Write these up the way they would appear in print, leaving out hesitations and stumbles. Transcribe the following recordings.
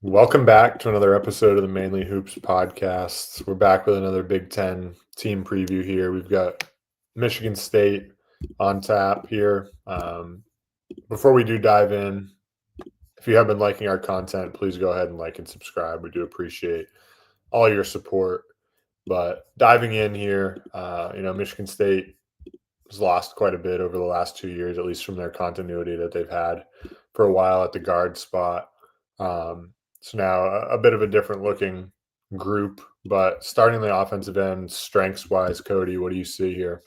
Welcome back to another episode of the Mainly Hoops podcast. We're back with another Big Ten team preview here. We've got Michigan State on tap here. Before we do dive in, if you have been liking our content, please go ahead and like and subscribe. We do appreciate all your support. But diving in here, Michigan State has lost quite a bit over the last 2 years, at least from their continuity that they've had for a while at the guard spot. So now a bit of a different looking group, but starting the offensive end, strengths wise, Cody, what do you see here?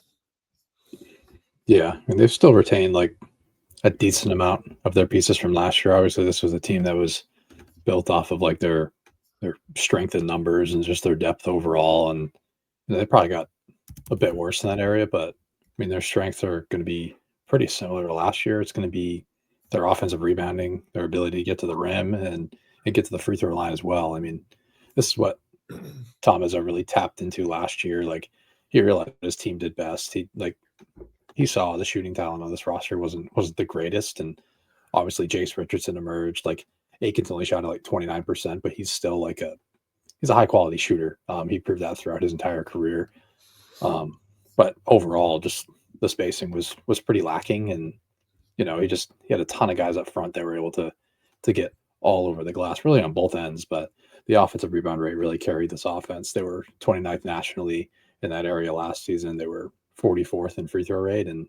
Yeah, and they've still retained like a decent amount of their pieces from last year. Obviously, this was a team that was built off of like their strength in numbers and just their depth overall, and they probably got a bit worse in that area. But I mean, their strengths are going to be pretty similar to last year. It's going to be their offensive rebounding, their ability to get to the rim and get to the free throw line as well. I mean, this is what Tom Izzo really tapped into last year. Like he realized his team did best. He saw the shooting talent on this roster wasn't the greatest, and obviously Jace Richardson emerged. Like Aiken's only shot at like 29%, but he's still he's a high quality shooter. He proved that throughout his entire career. But overall, just the spacing was pretty lacking, and he had a ton of guys up front that were able to get all over the glass, really on both ends. But the offensive rebound rate really carried this offense. They were 29th nationally in that area last season. They were 44th in free throw rate and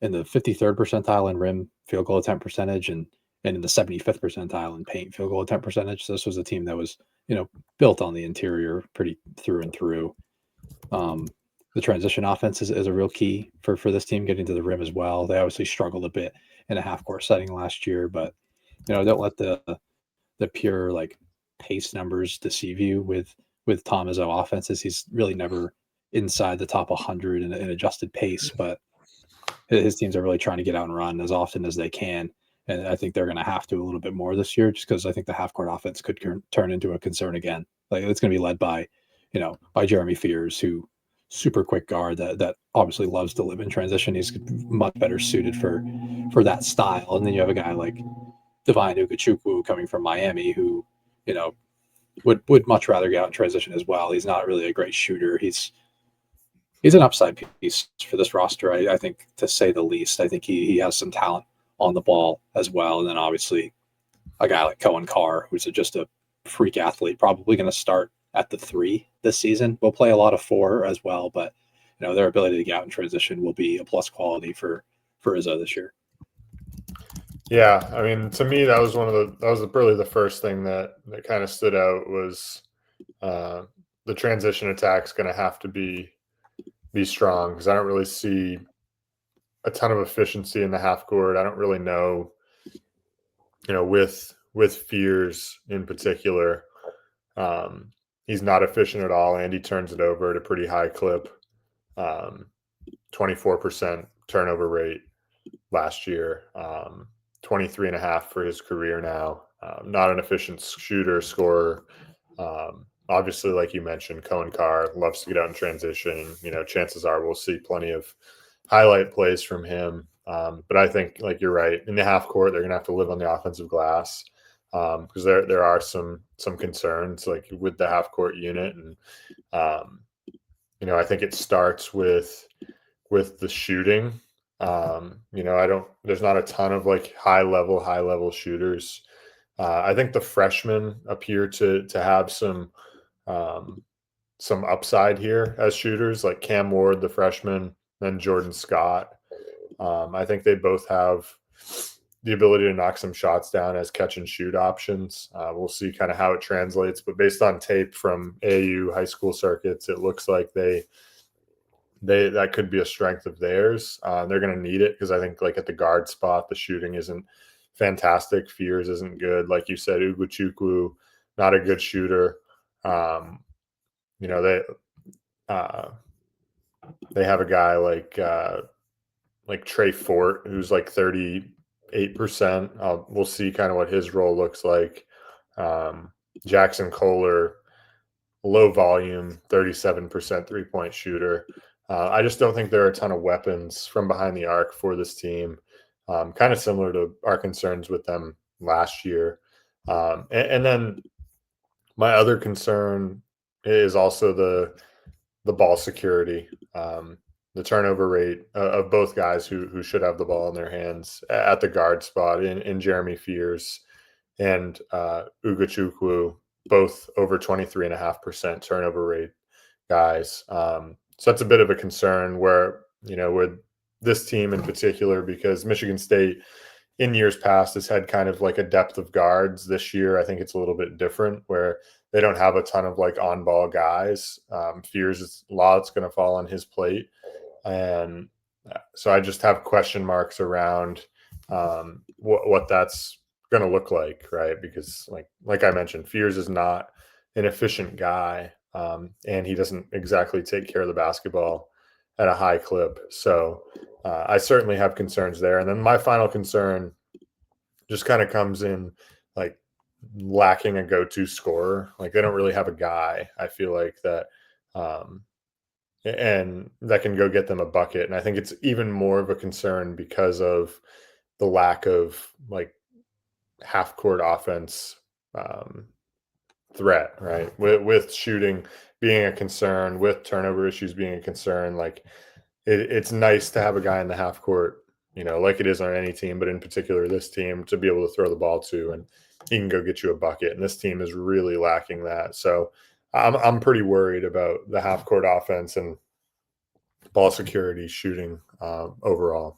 in the 53rd percentile in rim field goal attempt percentage and in the 75th percentile in paint field goal attempt percentage. So this was a team that was, built on the interior pretty through and through. The transition offense is a real key for this team getting to the rim as well. They obviously struggled a bit in a half court setting last year, but don't let the pure like pace numbers deceive you with Tom Izzo offenses. He's really never inside the top 100 in adjusted pace, but his teams are really trying to get out and run as often as they can. And I think they're going to have to a little bit more this year, just because I think the half court offense could turn into a concern again. Like it's going to be led by Jeremy Fears, who super quick guard that obviously loves to live in transition. He's much better suited for that style. And then you have a guy like Divine Ukachukwu coming from Miami, who would much rather get out in transition as well. He's not really a great shooter. He's an upside piece for this roster, I think, to say the least. I think he has some talent on the ball as well. And then obviously a guy like Cohen Carr, who's just a freak athlete, probably going to start at the 3 this season. Will play a lot of 4 as well, but their ability to get out in transition will be a plus quality for Izzo this year. Yeah, I mean, to me, that was really the first thing that kind of stood out was the transition attack's going to have to be strong, because I don't really see a ton of efficiency in the half court. I don't really know, with Fears in particular, he's not efficient at all, and he turns it over at a pretty high clip. 24% turnover rate last year, 23.5 for his career now. Not an efficient shooter, scorer. Obviously, like you mentioned, Cohen Carr loves to get out in transition. Chances are we'll see plenty of highlight plays from him. But I think, like you're right, in the half court, they're going to have to live on the offensive glass, because there are some concerns like with the half court unit, and I think it starts with the shooting. There's not a ton of like high level shooters. I think the freshmen appear to have some upside here as shooters, like Cam Ward, the freshman, then Jordan Scott. I think they both have the ability to knock some shots down as catch and shoot options. We'll see kind of how it translates, but based on tape from AAU high school circuits, it looks like that could be a strength of theirs. They're going to need it, because I think like at the guard spot, the shooting isn't fantastic. Fears isn't good. Like you said, Ugochukwu, not a good shooter. They have a guy like Trey Fort, who's like 38%. We'll see kind of what his role looks like. Jackson Kohler, low volume, 37% 3-point shooter. I just don't think there are a ton of weapons from behind the arc for this team. Kind of similar to our concerns with them last year. And then my other concern is also the ball security, the turnover rate of both guys who should have the ball in their hands at the guard spot in Jeremy Fears and Ugachukwu, both over 23.5% turnover rate guys. So that's a bit of a concern where, with this team in particular, because Michigan State in years past has had kind of like a depth of guards. This year, I think it's a little bit different where they don't have a ton of like on ball guys. Fears is a lot's going to fall on his plate. And so I just have question marks around what that's going to look like, right? Because like I mentioned, Fears is not an efficient guy, and he doesn't exactly take care of the basketball at a high clip. So I certainly have concerns there. And then my final concern just kind of comes in like lacking a go-to scorer. Like they don't really have a guy, I feel like, that and that can go get them a bucket. And I think it's even more of a concern because of the lack of like half court offense threat, right? With shooting being a concern, with turnover issues being a concern, like it's nice to have a guy in the half court, like it is on any team, but in particular this team, to be able to throw the ball to, and he can go get you a bucket. And this team is really lacking that. So I'm pretty worried about the half court offense and ball security shooting overall.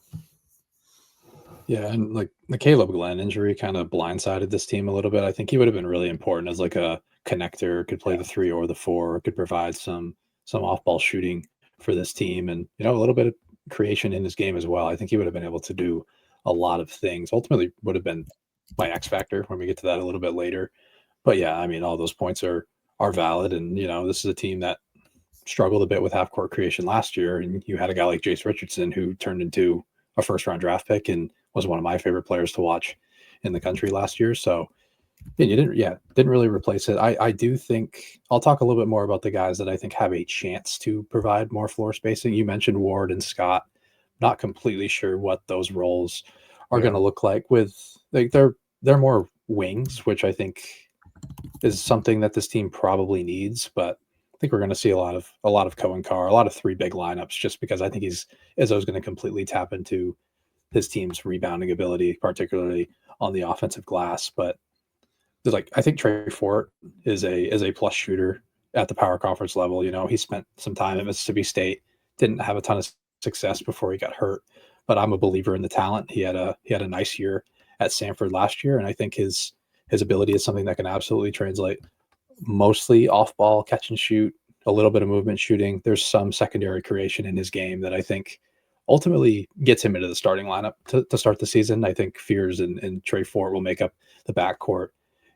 Yeah, and like the Caleb Glenn injury kind of blindsided this team a little bit. I think he would have been really important as like a connector, could play the 3 or the 4, could provide some off-ball shooting for this team, and a little bit of creation in his game as well. I think he would have been able to do a lot of things. Ultimately would have been my X factor when we get to that a little bit later. But yeah, I mean all those points are valid, and this is a team that struggled a bit with half court creation last year, and you had a guy like Jace Richardson who turned into a first round draft pick and was one of my favorite players to watch in the country last year. So you didn't really replace it. I do think I'll talk a little bit more about the guys that I think have a chance to provide more floor spacing. You mentioned Ward and Scott. Not completely sure what those roles are going to look like. With like they're more wings, which I think is something that this team probably needs. But I think we're going to see a lot of Cohen Carr, a lot of 3 big lineups, just because I think Izzo's going to completely tap into his team's rebounding ability, particularly on the offensive glass. But I think Trey Fort is a plus shooter at the power conference level. He spent some time at Mississippi State, didn't have a ton of success before he got hurt, but I'm a believer in the talent. He had a nice year at Samford last year, and I think his ability is something that can absolutely translate. Mostly off ball catch and shoot, a little bit of movement shooting. There's some secondary creation in his game that I think ultimately gets him into the starting lineup to start the season. I think Fears and Trey Fort will make up the backcourt.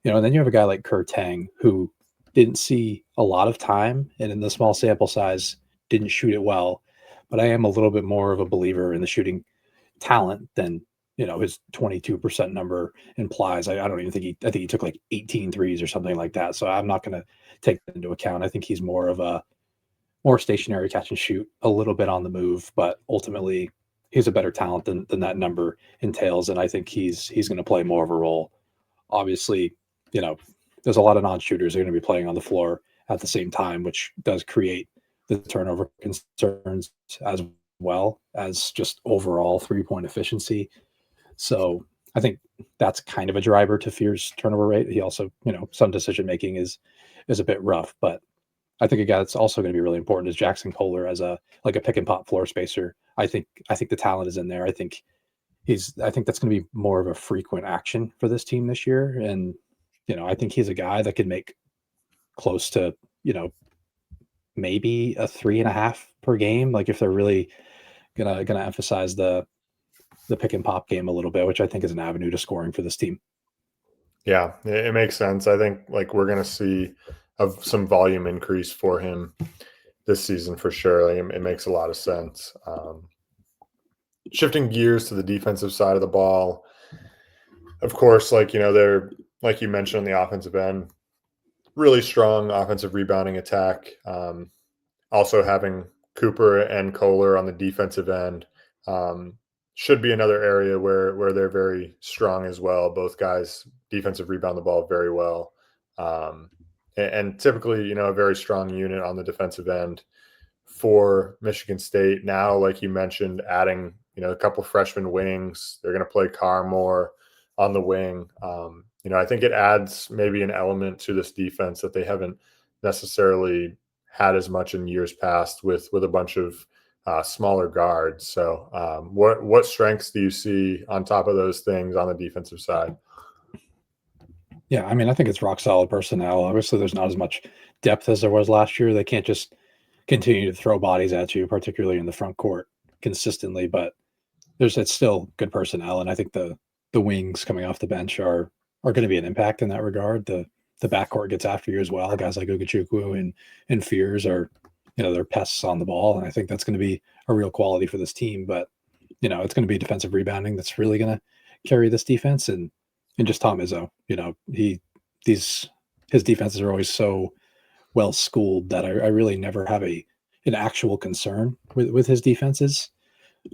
And then you have a guy like Kerr Tang who didn't see a lot of time, and in the small sample size didn't shoot it well. But I am a little bit more of a believer in the shooting talent than his 22% number implies. I don't even think I think he took like 18 threes or something like that. So I'm not going to take that into account. I think he's more of a more stationary catch and shoot, a little bit on the move, but ultimately he's a better talent than that number entails. And I think he's going to play more of a role. Obviously, there's a lot of non-shooters that are going to be playing on the floor at the same time, which does create the turnover concerns as well as just overall 3-point efficiency. So I think that's kind of a driver to Fear's turnover rate. He also, some decision making is a bit rough, but I think a guy that's also going to be really important is Jackson Kohler as a pick and pop floor spacer. I think the talent is in there. I think that's going to be more of a frequent action for this team this year. And, I think he's a guy that can make close to, maybe a 3.5 per game. Like if they're really gonna emphasize the pick and pop game a little bit, which I think is an avenue to scoring for this team. Yeah, it makes sense. I think like we're going to see some volume increase for him this season for sure. Like, it makes a lot of sense. Shifting gears to the defensive side of the ball, of course, they're like you mentioned on the offensive end, really strong offensive rebounding attack. Also having Cooper and Kohler on the defensive end. should be another area where they're very strong as well. Both guys defensive rebound the ball very well, and typically, a very strong unit on the defensive end for Michigan State. Now, like you mentioned, adding a couple freshman wings, they're going to play Carr more on the wing. I think it adds maybe an element to this defense that they haven't necessarily had as much in years past with a bunch of smaller guards. So, what strengths do you see on top of those things on the defensive side? Yeah, I mean, I think it's rock solid personnel. Obviously, there's not as much depth as there was last year. They can't just continue to throw bodies at you, particularly in the front court consistently. But it's still good personnel, and I think the wings coming off the bench are going to be an impact in that regard. The backcourt gets after you as well. Guys like Ugachukwu and Fears are, they're pests on the ball, and I think that's going to be a real quality for this team. But it's going to be defensive rebounding that's really going to carry this defense, and just Tom Izzo. His defenses are always so well schooled that I really never have an actual concern with his defenses.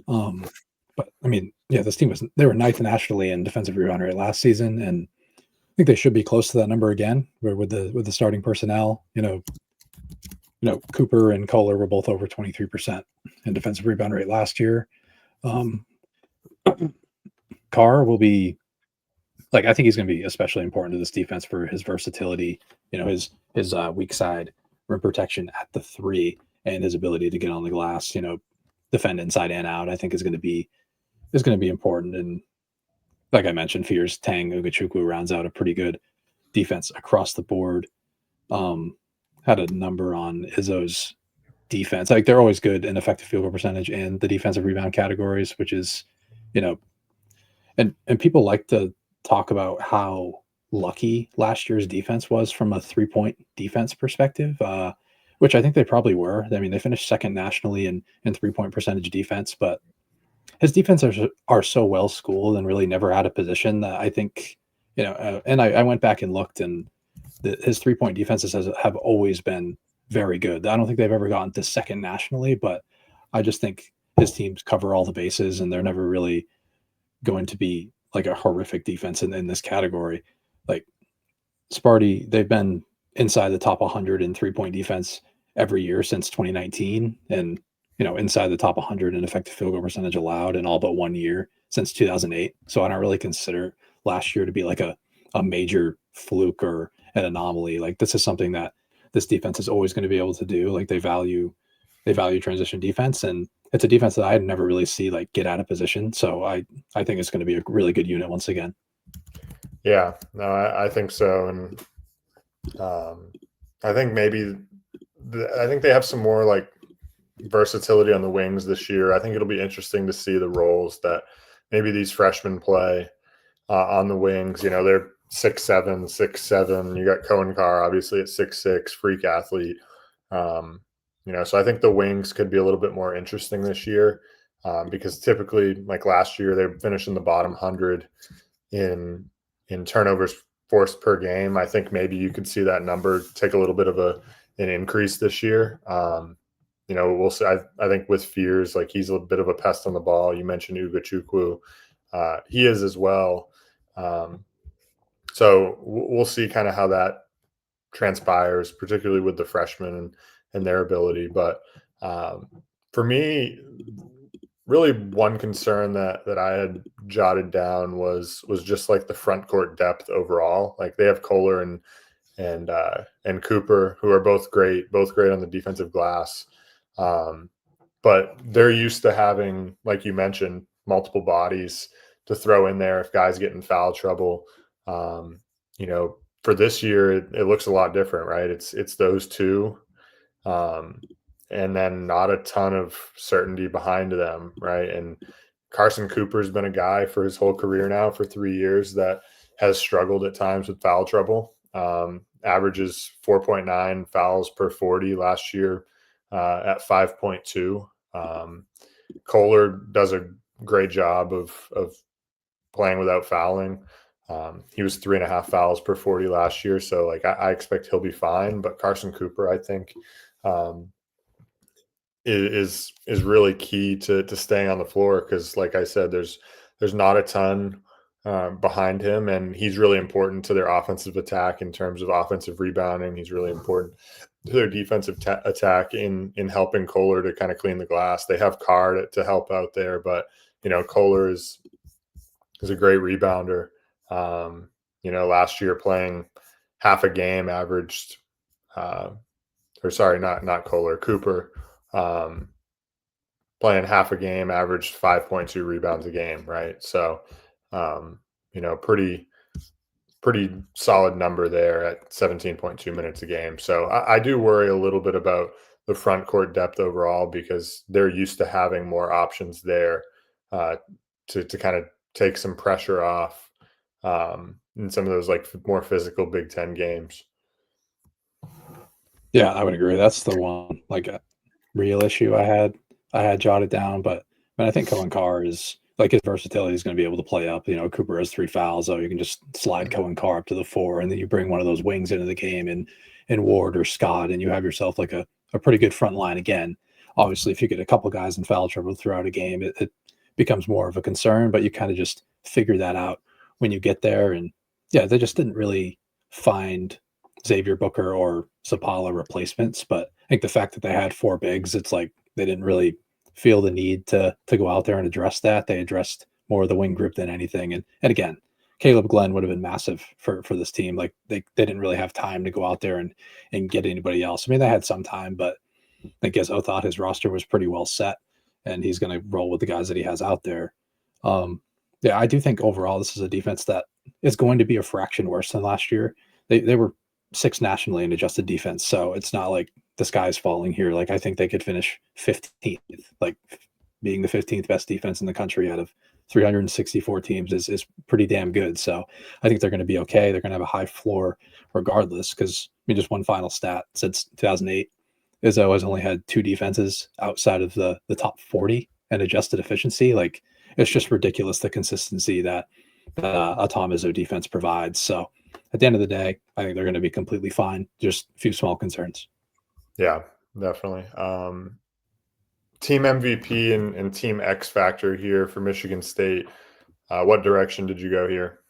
But I mean, yeah, this team they were ninth nationally in defensive rebound rate last season, and I think they should be close to that number again. With the starting personnel, Cooper and Kohler were both over 23% in defensive rebound rate last year. Carr will be I think he's going to be especially important to this defense for his versatility, his weak side rim protection at the 3 and his ability to get on the glass, defend inside and out. I think is going to be important. And like I mentioned, Fears, Tang, Ugachukwu rounds out a pretty good defense across the board. Had a number on Izzo's defense. They're always good in effective field goal percentage and the defensive rebound categories, which is, and people like to talk about how lucky last year's defense was from a 3-point defense perspective, which I think they probably were. I mean, they finished second nationally in 3-point percentage defense, but his defenses are so well schooled and really never out of position that I think, and I went back and looked, and his 3-point defenses have always been very good. I don't think they've ever gotten to second nationally, but I just think his teams cover all the bases, and they're never really going to be like a horrific defense in this category. Like Sparty, they've been inside the top 100 in 3-point defense every year since 2019, and inside the top 100 in effective field goal percentage allowed in all but 1 year since 2008. So I don't really consider last year to be like a major fluke or an anomaly. Like this is something that this defense is always going to be able to do. Like they value transition defense, and it's a defense that I'd never really see get out of position. So I think it's going to be a really good unit once again. Yeah, no, I think so. And I think I think they have some more versatility on the wings this year. I think it'll be interesting to see the roles that maybe these freshmen play on the wings. They're 6'7", 6'7". You got Cohen Carr, obviously at 6'6", freak athlete. So I think the wings could be a little bit more interesting this year because typically, like last year, they finished in the bottom 100 in turnovers forced per game. I think maybe you could see that number take a little bit of an increase this year. We'll see. I think with Fears, he's a bit of a pest on the ball. You mentioned Ugachukwu. He is as well. So we'll see kind of how that transpires, particularly with the freshmen and their ability. But for me, really one concern that I had jotted down was just the front court depth overall. They have Kohler and Cooper, who are both great on the defensive glass. But they're used to having, like you mentioned, multiple bodies to throw in there if guys get in foul trouble. For this year, it looks a lot different, right? It's those two, and then not a ton of certainty behind them, right? And Carson Cooper's been a guy for his whole career now for 3 years that has struggled at times with foul trouble. Averages 4.9 fouls per 40 last year at 5.2. Kohler does a great job of playing without fouling. He was 3.5 fouls per 40 last year. So I expect he'll be fine, but Carson Cooper, I think is really key to staying on the floor because, like I said, there's not a ton behind him, and he's really important to their offensive attack in terms of offensive rebounding. He's really important to their defensive attack in helping Kohler to kind of clean the glass. They have Carr to help out there, but Kohler is a great rebounder. Last year playing half a game averaged, or sorry, not Kohler, Cooper, playing half a game averaged 5.2 rebounds a game, right? So, pretty solid number there at 17.2 minutes a game. So I do worry a little bit about the front court depth overall because they're used to having more options there to kind of take some pressure off in some of those like more physical Big Ten games. Yeah, I would agree. That's the one like a real issue I had jotted down, but I think Cohen Carr is like his versatility is going to be able to play up. Cooper has 3 fouls, so you can just slide Cohen Carr up to the 4, and then you bring one of those wings into the game and Ward or Scott, and you have yourself like a pretty good front line again. Obviously, if you get a couple guys in foul trouble throughout a game, it becomes more of a concern, but you kind of just figure that out when you get there. And yeah, they just didn't really find Xavier Booker or Zapala replacements, but I think the fact that they had 4 bigs, it's like they didn't really feel the need to go out there and address that. They addressed more of the wing group than anything. And again, Caleb Glenn would have been massive for this team. Like they didn't really have time to go out there and get anybody else. I mean, they had some time, but I guess I thought his roster was pretty well set, and he's going to roll with the guys that he has out there. Yeah, I do think overall this is a defense that is going to be a fraction worse than last year. They were 6th nationally in adjusted defense, so it's not like the sky is falling here. Like I think they could finish 15th, like being the 15th best defense in the country out of 364 teams is pretty damn good. So I think they're going to be okay. They're going to have a high floor regardless because, I mean, just one final stat, since 2008, Izzo has only had 2 defenses outside of the top 40 and adjusted efficiency. Like it's just ridiculous the consistency that a Tom Izzo defense provides. So at the end of the day, I think they're going to be completely fine. Just a few small concerns. Yeah, definitely. Team MVP and team X factor here for Michigan State. What direction did you go here?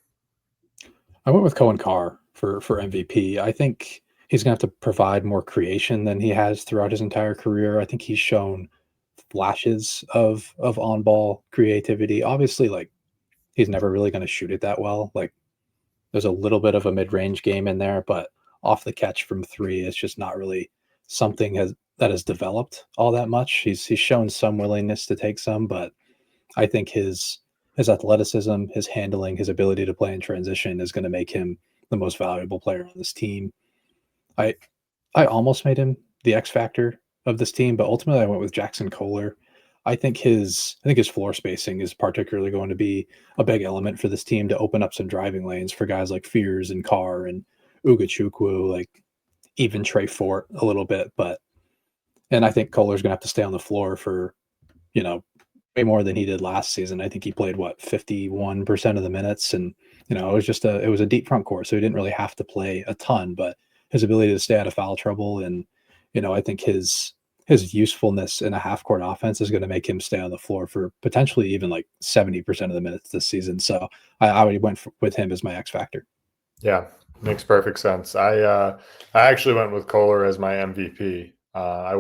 I went with Cohen Carr for MVP. I think he's going to have to provide more creation than he has throughout his entire career. I think he's shown flashes of on ball creativity. Obviously, like he's never really going to shoot it that well. Like there's a little bit of a mid range game in there, but off the catch from 3, it's just not really something that has developed all that much. He's shown some willingness to take some, but I think his athleticism, his handling, his ability to play in transition is going to make him the most valuable player on this team. I almost made him the X factor of this team, but ultimately I went with Jackson Kohler. I think his floor spacing is particularly going to be a big element for this team to open up some driving lanes for guys like Fears and Carr and Ugachukwu, like even Trey Fort a little bit. And I think Kohler's going to have to stay on the floor for, way more than he did last season. I think he played 51% of the minutes, and it was a deep front court, so he didn't really have to play a ton, but his ability to stay out of foul trouble and I think his usefulness in a half court offense is going to make him stay on the floor for potentially even like 70% of the minutes this season. So I went with him as my X factor. Yeah, makes perfect sense. I actually went with Kohler as my MVP. I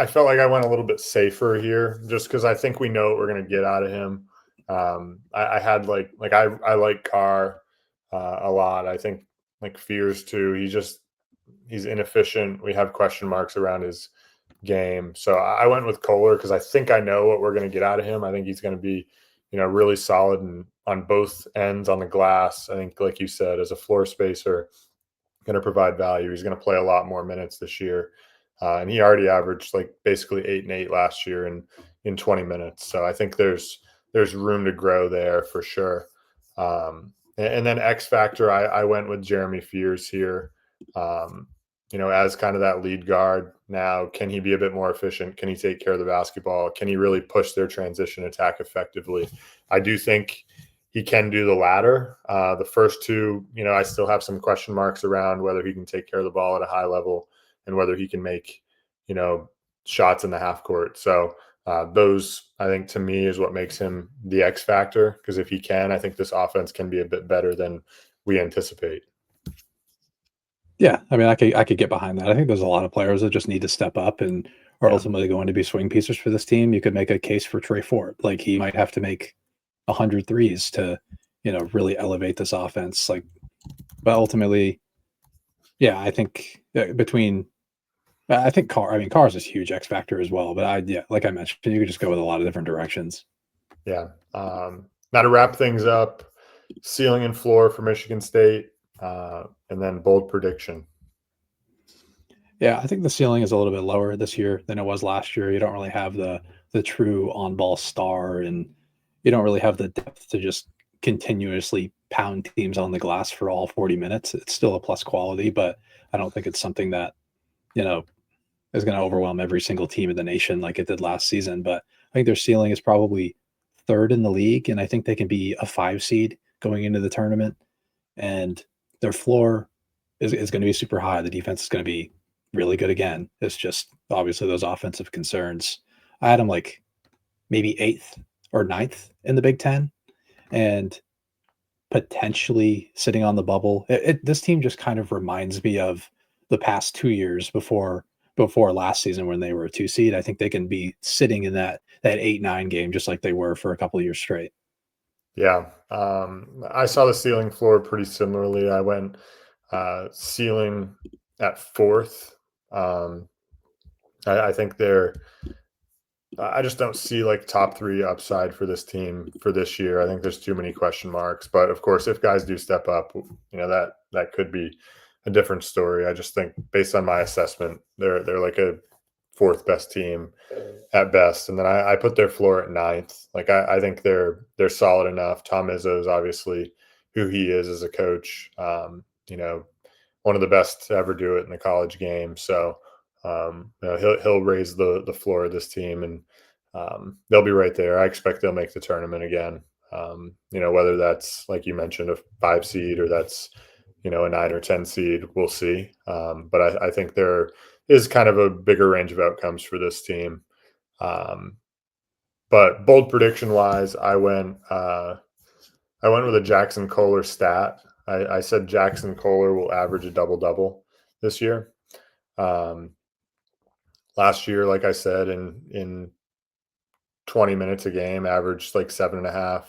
felt like I went a little bit safer here just because I think we know what we're going to get out of him. I had I like Carr a lot. I think like Fears too. He's inefficient. We have question marks around his game. So I went with Kohler because I think I know what we're going to get out of him. I think he's going to be, really solid and on both ends on the glass. I think, like you said, as a floor spacer, going to provide value. He's going to play a lot more minutes this year. And he already averaged like basically 8 and 8 last year in 20 minutes. So I think there's room to grow there for sure. And then X factor, I went with Jeremy Fears here. As kind of that lead guard now, can he be a bit more efficient? Can he take care of the basketball? Can he really push their transition attack effectively? I do think he can do the latter. The first 2, I still have some question marks around whether he can take care of the ball at a high level and whether he can make shots in the half court. So those, I think, to me, is what makes him the X factor. Because if he can, I think this offense can be a bit better than we anticipate. Yeah, I mean, I could get behind that. I think there's a lot of players that just need to step up and are Yeah. ultimately going to be swing pieces for this team. You could make a case for Trey Ford. Like he might have to make 100 threes to, really elevate this offense. Like, but ultimately, yeah, I think between I think Carr's is a huge X factor as well. But yeah, like I mentioned, you could just go with a lot of different directions. Yeah. Now to wrap things up, ceiling and floor for Michigan State, and then bold prediction. Yeah, I think the ceiling is a little bit lower this year than it was last year. You don't really have the true on ball star, and you don't really have the depth to just continuously pound teams on the glass for all 40 minutes. It's still a plus quality, but I don't think it's something that you know is going to overwhelm every single team in the nation like it did last season. But I think their ceiling is probably third in the league, and I think they can be a 5 seed going into the tournament. And their floor is going to be super high. The defense is going to be really good again. It's just obviously those offensive concerns. I had them like maybe eighth or ninth in the Big Ten, and potentially sitting on the bubble. This team just kind of reminds me of the past 2 years before last season when they were a 2 seed. I think they can be sitting in that 8-9 game just like they were for a couple of years straight. Yeah. I saw the ceiling floor pretty similarly. I went ceiling at fourth. I think I just don't see like top three upside for this team for this year. I think there's too many question marks. But of course, if guys do step up, that could be a different story. I just think based on my assessment, they're like a fourth best team at best. And then I put their floor at ninth. Like I think they're solid enough. Tom Izzo is obviously who he is as a coach. One of the best to ever do it in the college game. So he'll raise the floor of this team, and they'll be right there. I expect they'll make the tournament again. Whether that's like you mentioned a 5 seed or that's a 9 or 10 seed, we'll see. But I think there is kind of a bigger range of outcomes for this team. But bold prediction wise, I went with a Jackson Kohler stat. I said Jackson Kohler will average a double-double this year. Last year, like I said, in 20 minutes a game, averaged like 7.5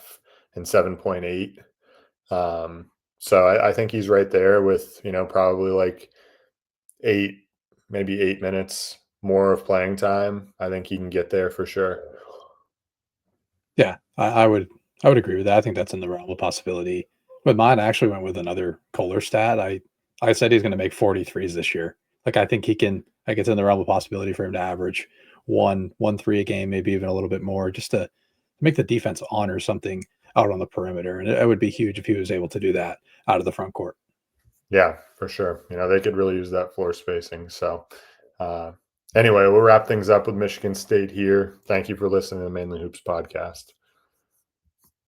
and 7.8. So I think he's right there with, probably like maybe 8 minutes more of playing time. I think he can get there for sure. Yeah, I would agree with that. I think that's in the realm of possibility. But mine, I actually went with another Kohler stat. I said he's going to make 43s this year. Like I think he can. Like it's in the realm of possibility for him to average one three a game, maybe even a little bit more, just to make the defense honor something out on the perimeter. And it would be huge if he was able to do that out of the front court. Yeah, for sure. They could really use that floor spacing. So, anyway, we'll wrap things up with Michigan State here. Thank you for listening to the Mainly Hoops podcast.